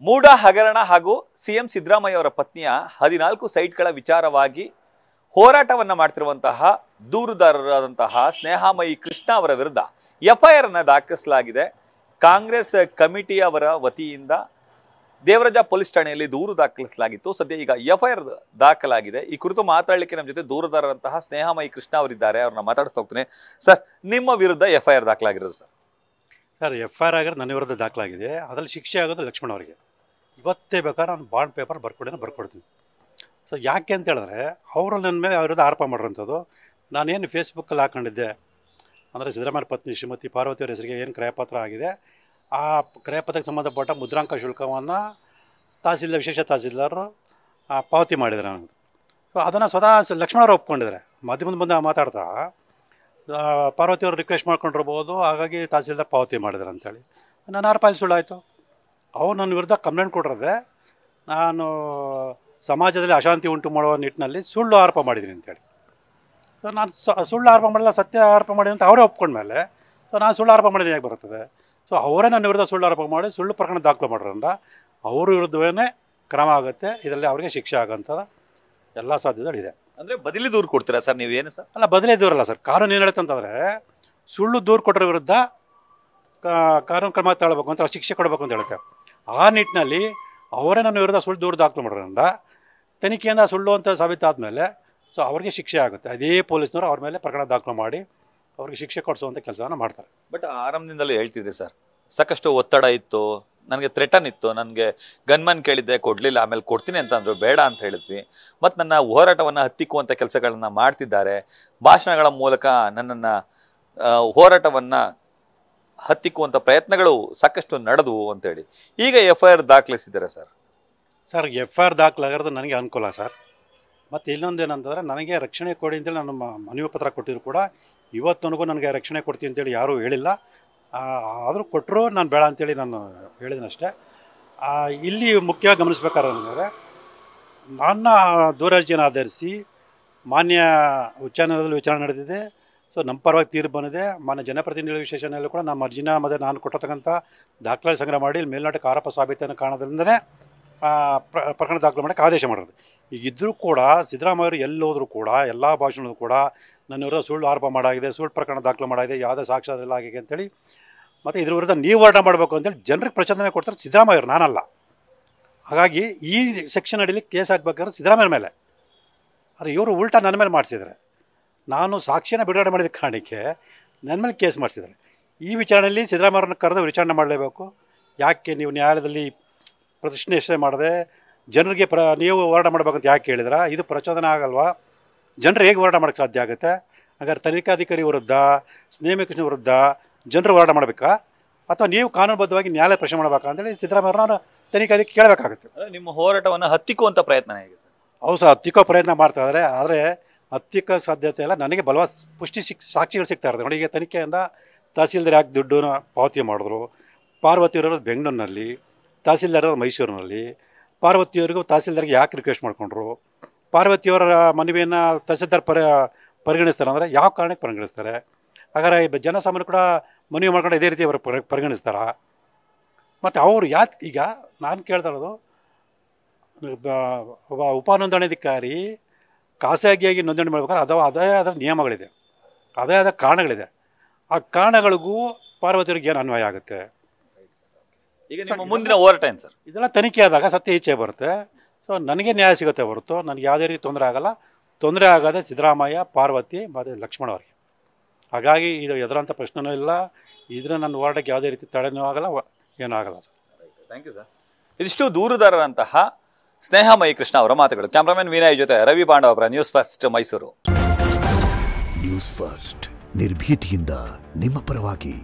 ಮೂಡ ಹಗರಣ ಹಾಗೂ ಸಿಎಂ ಸಿದ್ದರಾಮಯ್ಯ ಅವರ ಪತ್ನಿಯ 14 ಸೈಟ್ಗಳ ವಿಚಾರವಾಗಿ ಹೋರಾಟವನ್ನ ಮಾಡ್ತಿರುವಂತಹ ದೂರುದಾರರಾದಂತಹ ಸ್ನೇಹಾಮಯಿ ಕೃಷ್ಣ ಅವರ ವಿರುದ್ಧ ಎಫ್ಐಆರ್ ಅನ್ನು ದಾಖಲಿಸಲಾಗಿದೆ. ಕಾಂಗ್ರೆಸ್ ಕಮಿಟಿಯವರ ವತಿಯಿಂದ ದೇವರಾಜ ಪೊಲೀಸ್ ಠಾಣೆಯಲ್ಲಿ ದೂರು ದಾಖಲಿಸಲಾಗಿತ್ತು. ಸದ್ಯ ಈಗ ಎಫ್ಐಆರ್ ದಾಖಲಾಗಿದೆ. ಈ ಕುರಿತು ಮಾತಾಡಲಿಕ್ಕೆ ನಮ್ಮ ಜೊತೆ ದೂರುದಾರರಂತಹ ಸ್ನೇಹಾಮಯಿ ಕೃಷ್ಣ ಅವರಿದ್ದಾರೆ. ಅವ್ರನ್ನ ಮಾತಾಡಿಸ್ತಾ ಹೋಗ್ತೀನಿ. ಸರ್, ನಿಮ್ಮ ವಿರುದ್ಧ ಎಫ್ಐಆರ್ ದಾಖಲಾಗಿರೋದು ಸರ್ ಎಫ್ಐಆರ್ ಆಗಿರೋದು ನನ್ನ ವಿರುದ್ಧ ದಾಖಲಾಗಿದೆ. ಅದರಲ್ಲಿ ಶಿಕ್ಷೆ ಆಗೋದು ಲಕ್ಷ್ಮಣ್ ಅವರಿಗೆ. ಇವತ್ತೇ ಬೇಕಾದ್ರೆ ನಾನು ಬಾಂಡ್ ಪೇಪರ್ ಬರ್ಕೊಡ್ತೀನಿ. ಸೊ ಯಾಕೆ ಅಂತ ಹೇಳಿದ್ರೆ ಅವರು ನನ್ನ ಮೇಲೆ ಅವ್ರ ವಿರುದ್ಧ ಆರೋಪ ಮಾಡಿರೋಂಥದ್ದು. ನಾನೇನು ಫೇಸ್ಬುಕ್ಕಲ್ಲಿ ಹಾಕೊಂಡಿದ್ದೆ ಅಂದರೆ ಸಿದ್ದರಾಮಯ್ಯ ಪತ್ನಿ ಶ್ರೀಮತಿ ಪಾರ್ವತಿ ಅವರ ಹೆಸರಿಗೆ ಏನು ಕ್ರಯಪತ್ರ ಆಗಿದೆ, ಆ ಕ್ರಯಪತ್ರಕ್ಕೆ ಸಂಬಂಧಪಟ್ಟ ಮುದ್ರಾಂಕ ಶುಲ್ಕವನ್ನು ವಿಶೇಷ ತಹಸೀಲ್ದಾರರು ಪಾವತಿ ಮಾಡಿದ್ದಾರೆ ನನಗೆ. ಸೊ ಅದನ್ನು ಸ್ವತಃ ಲಕ್ಷ್ಮಣವರು ಒಪ್ಕೊಂಡಿದ್ದಾರೆ. ಮಾಧ್ಯಮದ ಮುಂದೆ ಮಾತಾಡ್ತಾ ಪಾರ್ವತಿಯವರು ರಿಕ್ವೆಸ್ಟ್ ಮಾಡ್ಕೊಂಡಿರ್ಬೋದು, ಹಾಗಾಗಿ ತಹಸೀಲ್ದಾರ್ ಪಾವತಿ ಮಾಡಿದ್ದಾರೆ ಅಂಥೇಳಿ ನಾನು ಆರೋಪ ಸುಳ್ಳಾಯಿತು. ಅವ್ರು ನನ್ನ ವಿರುದ್ಧ ಕಂಪ್ಲೇಂಟ್ ಕೊಟ್ಟಿರೋದೆ ನಾನು ಸಮಾಜದಲ್ಲಿ ಅಶಾಂತಿ ಉಂಟು ಮಾಡುವ ನಿಟ್ಟಿನಲ್ಲಿ ಸುಳ್ಳು ಆರೋಪ ಮಾಡಿದ್ದೀನಿ ಅಂತೇಳಿ. ಸೊ ನಾನು ಸುಳ್ಳು ಆರೋಪ ಮಾಡಿಲ್ಲ, ಸತ್ಯ ಆರೋಪ ಮಾಡಿದ್ದೀನಿ ಅಂತ ಅವರೇ ಒಪ್ಕೊಂಡ್ಮೇಲೆ ಸೊ ನಾನು ಸುಳ್ಳು ಆರೋಪ ಮಾಡಿದ್ದೀನಿ ಹೇಗೆ ಬರ್ತದೆ? ಸೊ ಅವರೇ ನನ್ನ ವಿರುದ್ಧ ಸುಳ್ಳು ಆರೋಪ ಮಾಡಿ ಸುಳ್ಳು ಪ್ರಕರಣ ದಾಖಲು ಮಾಡೋದ್ರಿಂದ ಅವ್ರ ವಿರುದ್ಧವೇ ಕ್ರಮ ಆಗುತ್ತೆ. ಇದರಲ್ಲಿ ಅವರಿಗೆ ಶಿಕ್ಷೆ ಆಗೋಂಥ ಎಲ್ಲ ಸಾಧ್ಯತೆಗಳಿದೆ. ಅಂದರೆ ಬದಲಿ ದೂರು ಕೊಡ್ತೀರಾ ಸರ್ ನೀವೇನು ಸರ್? ಅಲ್ಲ, ಬದಲೇ ದೂರಲ್ಲ ಸರ್. ಕಾನೂನು ಏನು ಹೇಳುತ್ತೆ ಅಂತಂದರೆ ಸುಳ್ಳು ದೂರು ಕೊಟ್ಟರ ವಿರುದ್ಧ ಕಾನೂನು ಕ್ರಮ ತಗೊಳ್ಬೇಕು ಅಂತ ಶಿಕ್ಷೆ ಕೊಡಬೇಕು ಅಂತ ಹೇಳುತ್ತೆ. ಆ ನಿಟ್ಟಿನಲ್ಲಿ ಅವರೇ ನನ್ನ ವಿರುದ್ಧ ಸುಳ್ಳು ದೂರು ದಾಖಲು ಮಾಡೋದ್ರಿಂದ ತನಿಖೆಯಿಂದ ಸುಳ್ಳು ಅಂತ ಸಾಬೀತಾದ ಮೇಲೆ ಸೊ ಅವ್ರಿಗೆ ಶಿಕ್ಷೆ ಆಗುತ್ತೆ. ಅದೇ ಪೊಲೀಸ್ನವರು ಅವ್ರ ಮೇಲೆ ಪ್ರಕರಣ ದಾಖಲು ಮಾಡಿ ಅವ್ರಿಗೆ ಶಿಕ್ಷೆ ಕೊಡಿಸುವಂಥ ಕೆಲಸವನ್ನು ಮಾಡ್ತಾರೆ. ಬಟ್ ಆರಂಭದಿಂದಲೂ ಹೇಳ್ತಿದ್ರಿ ಸರ್, ಸಾಕಷ್ಟು ಒತ್ತಡ ಇತ್ತು, ನನಗೆ ಥ್ರೆಟನ್ ಇತ್ತು, ನನಗೆ ಗನ್ಮನ್ ಕೇಳಿದ್ದೆ ಕೊಡಲಿಲ್ಲ, ಆಮೇಲೆ ಕೊಡ್ತೀನಿ ಅಂತ ಅಂದರು, ಬೇಡ ಅಂತ ಹೇಳಿದ್ವಿ. ಮತ್ತು ನನ್ನ ಹೋರಾಟವನ್ನು ಹತ್ತಿಕ್ಕುವಂಥ ಕೆಲಸಗಳನ್ನ ಮಾಡ್ತಿದ್ದಾರೆ. ಭಾಷಣಗಳ ಮೂಲಕ ನನ್ನನ್ನು ಹೋರಾಟವನ್ನು ಹತ್ತಿಕ್ಕುವಂಥ ಪ್ರಯತ್ನಗಳು ಸಾಕಷ್ಟು ನಡೆದವು ಅಂತೇಳಿ ಈಗ ಎಫ್ಐಆರ್ ದಾಖಲಿಸಿದ್ದಾರೆ ಸರ್. ಸರ್ ಎಫ್ಐಆರ್ ದಾಖಲಾಗಿರೋದು ನನಗೆ ಅನುಕೂಲ ಸರ್. ಮತ್ತು ಇನ್ನೊಂದು ಏನಂತಂದರೆ ನನಗೆ ರಕ್ಷಣೆ ಕೊಡಿ ಅಂತೇಳಿ ನಾನು ಮನವಿ ಪತ್ರ ಕೊಟ್ಟಿದ್ರು ಕೂಡ ಇವತ್ತವರೆಗೂ ನನಗೆ ರಕ್ಷಣೆ ಕೊಡ್ತೀನಿ ಅಂತೇಳಿ ಯಾರೂ ಹೇಳಿಲ್ಲ. ಆದರೂ ಕೊಟ್ಟರು ನಾನು ಬೇಡ ಅಂತೇಳಿ ನಾನು ಹೇಳಿದನಷ್ಟೇ. ಇಲ್ಲಿ ಮುಖ್ಯವಾಗಿ ಗಮನಿಸ್ಬೇಕಾದ್ರೆ ನನ್ನ ದೂರರ್ಜಿಯನ್ನು ಆಧರಿಸಿ ಮಾನ್ಯ ಉಚ್ಚ ನ್ಯಾಯಾಲಯದಲ್ಲಿ ವಿಚಾರಣೆ ನಡೆದಿದೆ. ಸೊ ನಮ್ಮ ಪರವಾಗಿ ತೀರ್ಪು ಬಂದಿದೆ. ಮಾನ್ಯ ಜನಪ್ರತಿನಿಧಿಗಳ ವಿಶೇಷಣೆಯಲ್ಲೂ ಕೂಡ ನಮ್ಮ ಅರ್ಜಿನ ಮತ್ತು ನಾನು ಕೊಟ್ಟಿರ್ತಕ್ಕಂಥ ದಾಖಲೆ ಸಂಗ್ರಹ ಮಾಡಿ ಮೇಲ್ನೋಟಕ್ಕೆ ಆರೋಪ ಸಾಬೀತನ್ನು ಕಾರಣದಿಂದಲೇ ಪ್ರಕರಣ ದಾಖಲು ಮಾಡೋಕ್ಕೆ ಆದೇಶ ಮಾಡೋದು. ಈಗಿದ್ದರೂ ಕೂಡ ಸಿದ್ದರಾಮಯ್ಯವರು ಎಲ್ಲೋದ್ರೂ ಕೂಡ ಎಲ್ಲ ಭಾಷಣಗಳು ಕೂಡ ನನ್ನ ವಿರುದ್ಧ ಸುಳ್ಳು ಆರೋಪ ಮಾಡಾಗಿದೆ, ಸುಳ್ಳು ಪ್ರಕರಣ ದಾಖಲು ಮಾಡಾಗಿದೆ, ಯಾವುದೇ ಸಾಕ್ಷ್ಯದಲ್ಲ ಆಗಿದೆ ಅಂತೇಳಿ ಮತ್ತು ಇದ್ರ ವಿರುದ್ಧ ನೀವು ಹೋರಾಟ ಮಾಡಬೇಕು ಅಂತೇಳಿ ಜನರಿಗೆ ಪ್ರಚೋದನೆ ಕೊಡ್ತಾರೆ ಸಿದ್ದರಾಮಯ್ಯವರು, ನಾನಲ್ಲ. ಹಾಗಾಗಿ ಈ ಸೆಕ್ಷನ್ ಅಡಿಯಲ್ಲಿ ಕೇಸ್ ಹಾಕಬೇಕಾದ್ರೆ ಸಿದ್ದರಾಮಯ್ಯ ಮೇಲೆ, ಆದರೆ ಇವರು ಉಲ್ಟಾ ನನ್ನ ಮೇಲೆ ಮಾಡಿಸಿದ್ದಾರೆ. ನಾನು ಸಾಕ್ಷಿಯನ್ನು ಬಿಡುಗಡೆ ಮಾಡಿದ ಕಾರಣಕ್ಕೆ ನನ್ನ ಮೇಲೆ ಕೇಸ್ ಮಾಡಿಸಿದ್ದಾರೆ. ಈ ವಿಚಾರಣೆಯಲ್ಲಿ ಸಿದ್ದರಾಮಯ್ಯವ್ರನ್ನ ಕರೆದು ವಿಚಾರಣೆ ಮಾಡಲೇಬೇಕು. ಯಾಕೆ ನೀವು ನ್ಯಾಯಾಲಯದಲ್ಲಿ ಪ್ರಶ್ನೆ ಮಾಡದೆ ಜನರಿಗೆ ನೀವು ಹೋರಾಟ ಮಾಡಬೇಕಂತ ಯಾಕೆ ಹೇಳಿದ್ರ? ಇದು ಪ್ರಚೋದನೆ ಆಗಲ್ವಾ? ಜನರು ಹೇಗೆ ಹೋರಾಟ ಮಾಡೋಕ್ಕೆ ಸಾಧ್ಯ ಆಗುತ್ತೆ? ಹಾಗಾದ್ರೆ ತನಿಖಾಧಿಕಾರಿ ವಿರುದ್ಧ, ಸ್ನೇಹಮಯಿ ಕೃಷ್ಣ ವಿರುದ್ಧ ಜನರು ಹೋರಾಟ ಮಾಡಬೇಕಾ ಅಥವಾ ನೀವು ಕಾನೂನುಬದ್ಧವಾಗಿ ನ್ಯಾಯಾಲಯ ಪ್ರಶ್ನೆ ಮಾಡಬೇಕಾ ಅಂತೇಳಿ ಸಿದ್ದರಾಮಯ್ಯವ್ರನ್ನ ತನಿಖಾಧಿಕಾರಿ ಕೇಳಬೇಕಾಗುತ್ತೆ. ನಿಮ್ಮ ಹೋರಾಟವನ್ನು ಹತ್ತಿಕ್ಕುವಂಥ ಪ್ರಯತ್ನ ಹೇಗೆ ಸರ್? ಹೌದು ಸರ್, ಹತ್ತಿಕ್ಕೋ ಪ್ರಯತ್ನ ಮಾಡ್ತಾ ಇದ್ದಾರೆ. ಆದರೆ ಹತ್ತಿಕ್ಕೋ ಸಾಧ್ಯತೆ ಇಲ್ಲ. ನನಗೆ ಬಲವಾದ ಪುಷ್ಟಿ ಸಾಕ್ಷಿಗಳು ಸಿಗ್ತಾ ಇರ್ತದೆ. ನೋಡಿ, ಈಗ ತನಿಖೆಯಿಂದ ತಹಸೀಲ್ದಾರ್ ಯಾಕೆ ದುಡ್ಡನ್ನು ಪಾವತಿ ಮಾಡಿದ್ರು, ಪಾರ್ವತಿಯವರು ಬೆಂಗಳೂರಿನಲ್ಲಿ, ತಹಸೀಲ್ದಾರ್ ಮೈಸೂರಿನಲ್ಲಿ, ಪಾರ್ವತಿಯವರಿಗೂ ತಹಸೀಲ್ದಾರ್ಗೆ ಯಾಕೆ ರಿಕ್ವೆಸ್ಟ್ ಮಾಡಿಕೊಂಡ್ರು, ಪಾರ್ವತಿಯವರ ಮನವಿಯನ್ನು ತಹಸೀಲ್ದಾರ್ ಪರಿಗಣಿಸ್ತಾರೆ ಅಂದರೆ ಯಾವ ಕಾರಣಕ್ಕೆ ಪರಿಗಣಿಸ್ತಾರೆ? ಹಾಗಾದ್ರೆ ಜನಸಾಮಾನ್ಯರು ಕೂಡ ಮನವಿ ಮಾಡ್ಕೊಂಡು ಇದೇ ರೀತಿ ಅವರು ಪರಿಗಣಿಸ್ತಾರ? ಮತ್ತು ಅವರು ಯಾಕೆ ಈಗ ನಾನು ಕೇಳ್ತಾ ಇರೋದು, ಒಬ್ಬ ಉಪನೋಂದಣಾಧಿಕಾರಿ ಖಾಸಗಿಯಾಗಿ ನೋಂದಣಿ ಮಾಡ್ಬೇಕಾದ್ರೆ ಅದೇ ಅದರ ನಿಯಮಗಳಿದೆ, ಅದೇ ಆದ ಕಾರಣಗಳಿದೆ. ಆ ಕಾರಣಗಳಿಗೂ ಪಾರ್ವತಿಯವ್ರಿಗೆ ಏನು ಅನ್ವಯ ಆಗುತ್ತೆ? ಈಗ ನಿಮ್ಮ ಮುಂದಿನ ಹೋರಾಟ ಏನು ಸರ್? ಇದೆಲ್ಲ ತನಿಖೆ ಆದಾಗ ಸತ್ಯ ಈಚೆ ಬರುತ್ತೆ. ಸೊ ನನಗೆ ನ್ಯಾಯ ಸಿಗುತ್ತೆ ಹೊರತು ನನಗೆ ಯಾವುದೇ ರೀತಿ ತೊಂದರೆ ಆಗಲ್ಲ. ತೊಂದರೆ ಆಗೋದೇ ಸಿದ್ದರಾಮಯ್ಯ, ಪಾರ್ವತಿ ಮತ್ತು ಲಕ್ಷ್ಮಣ್ ಅವರಿಗೆ. ಹಾಗಾಗಿ ಇದು ಎದುರಂಥ ಪ್ರಶ್ನೆನೂ ಇಲ್ಲ. ಇದ್ರೆ ನನ್ನ ಹೋರಾಟಕ್ಕೆ ಯಾವುದೇ ರೀತಿ ತಡೆನೂ ಆಗಲ್ಲ, ಏನೂ ಆಗಲ್ಲ ಸರ್. Thank you sir. ಇದಿಷ್ಟು ದೂರುದಾರರಂತಹ ಸ್ನೇಹಾಮಯಿ ಕೃಷ್ಣ ಅವರ ಮಾತುಗಳು. ಕ್ಯಾಮ್ರಾಮನ್ ವಿನಯ್ ಜೊತೆ ರವಿ ಪಾಂಡವ ಅವರ news first Mysuru. News first ನಿರ್ಭೀತಿಯಿಂದ ನಿಮ್ಮ ಪರವಾಗಿ.